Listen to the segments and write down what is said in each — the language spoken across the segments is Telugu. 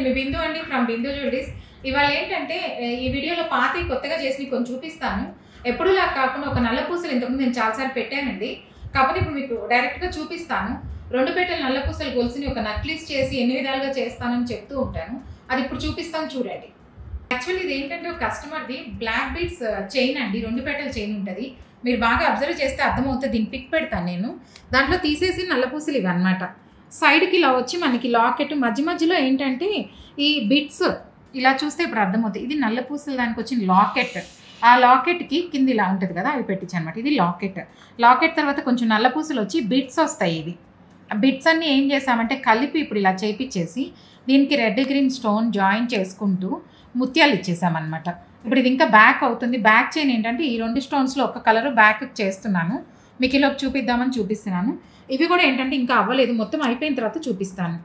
మీ బిందు అండి ఫ్రమ్ బిందు జ్యువెలరీస్. ఇవాళ ఏంటంటే ఈ వీడియోలో పాతవి కొత్తగా చేసినవి కొన్ని చూపిస్తాను. ఎప్పుడులా కాకుండా ఒక నల్ల పూసలు ఇంతకుముందు నేను చాలాసార్లు పెట్టానండి. కాకపోతే ఇప్పుడు మీకు డైరెక్ట్గా చూపిస్తాను. 2 పెట్టెల నల్ల పూసలు గొలుసుని ఒక నక్లీస్ చేసి ఎన్ని విధాలుగా చేస్తానని చెప్తూ ఉంటాను. అది ఇప్పుడు చూపిస్తాను చూడండి. యాక్చువల్లీ ఇది ఏంటంటే ఒక కస్టమర్ది బ్లాక్ బీడ్స్ చైన్ అండి. 2 పెట్టెల చైన్ ఉంటుంది. మీరు బాగా అబ్జర్వ్ చేస్తే అర్థమవుతుంది. దీన్ని పిక్ పెడతాను నేను. దాంట్లో తీసేసి నల్ల పూసలు ఇవి అనమాట. సైడ్కి ఇలా వచ్చి మనకి లాకెట్ మధ్యలో ఏంటంటే ఈ బిట్స్ ఇలా చూస్తే ఇప్పుడు అర్థమవుతుంది. ఇది నల్ల పూసలు దానికి వచ్చిన లాకెట్. ఆ లాకెట్కి కింద ఇలా ఉంటుంది కదా, అవి పెట్టించు అనమాట. ఇది లాకెట్ తర్వాత కొంచెం నల్ల పూసలు వచ్చి బిట్స్ వస్తాయి. ఇది బిట్స్ అన్నీ ఏం చేసామంటే కలిపి ఇప్పుడు ఇలా చేపించేసి దీనికి రెడ్ గ్రీన్ స్టోన్ జాయిన్ చేసుకుంటూ ముత్యాలు ఇచ్చేసామన్నమాట. ఇప్పుడు ఇది ఇంకా బ్యాక్ అవుతుంది. బ్యాక్ చైన్ ఏంటంటే ఈ 2 స్టోన్స్లో ఒక కలరు బ్యాక్ చేస్తున్నాను. మీకు ఇలా చూపిద్దామని చూపిస్తున్నాను. ఇవి కూడా ఏంటంటే ఇంకా అవ్వలేదు, మొత్తం అయిపోయిన తర్వాత చూపిస్తాను.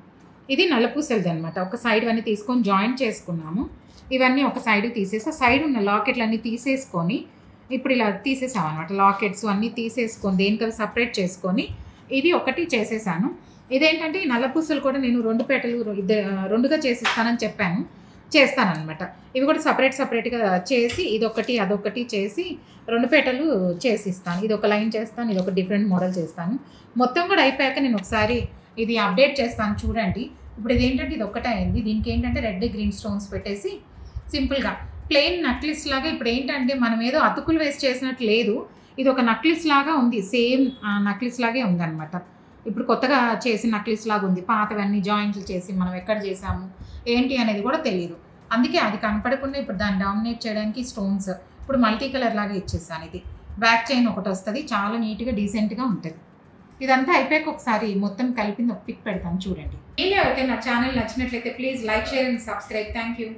ఇది నల్లపూసలది అనమాట. ఒక సైడ్ అన్నీ తీసుకొని జాయిన్ చేసుకున్నాము. ఇవన్నీ ఒక సైడ్ తీసేసి సైడ్ ఉన్న లాకెట్లు అన్నీ తీసేసుకొని ఇప్పుడు ఇలా తీసేసాం అనమాట. లాకెట్స్ అన్నీ తీసేసుకొని దేనికవి సపరేట్ చేసుకొని ఇది ఒకటి చేసేసాను. ఇదేంటంటే ఈ నల్లపూసలు కూడా నేను 2 పెట్టెలు 2గా చేసిస్తానని చెప్పాను. చేస్తానన్నమాట. ఇవి కూడా సపరేట్గా చేసి ఇదొకటి అదొకటి చేసి 2 పెట్టెలు చేసిస్తాను. ఇది ఒక లైన్ చేస్తాను, ఇది ఒక డిఫరెంట్ మోడల్ చేస్తాను. మొత్తం కూడా అయిపోయాక నేను ఒకసారి ఇది అప్డేట్ చేస్తాను చూడండి. ఇప్పుడు ఇదేంటంటే ఇది ఒక్కటే అయింది. దీనికి ఏంటంటే రెడ్ గ్రీన్ స్టోన్స్ పెట్టేసి సింపుల్గా ప్లెయిన్ నక్లిస్ లాగా. ఇప్పుడు ఏంటంటే మనం ఏదో అతుకులు వేసి చేసినట్టు లేదు, ఇది ఒక నక్లిస్ లాగా ఉంది. సేమ్ నక్లిస్ లాగే ఉందన్నమాట. ఇప్పుడు కొత్తగా చేసిన నక్లిస్ లాగా ఉంది. పాతవన్నీ జాయింట్లు చేసి మనం ఎక్కడ చేసాము ఏంటి అనేది కూడా తెలియదు. అందుకే అది కనపడకుండా ఇప్పుడు దాన్ని డామినేట్ చేయడానికి స్టోన్స్ ఇప్పుడు మల్టీ కలర్ లాగా ఇచ్చేసాను. ఇది బ్యాక్ చైన్ ఒకటి వస్తుంది, చాలా నీట్గా డీసెంట్గా ఉంటుంది. ఇదంతా అయిపోయాక ఒకసారి మొత్తం కలిపింది ఒక పిక్ పెడతాను చూడండి. మీలో ఎవరికైనా నా ఛానల్ నచ్చినట్లయితే please like, share and subscribe. Thank you.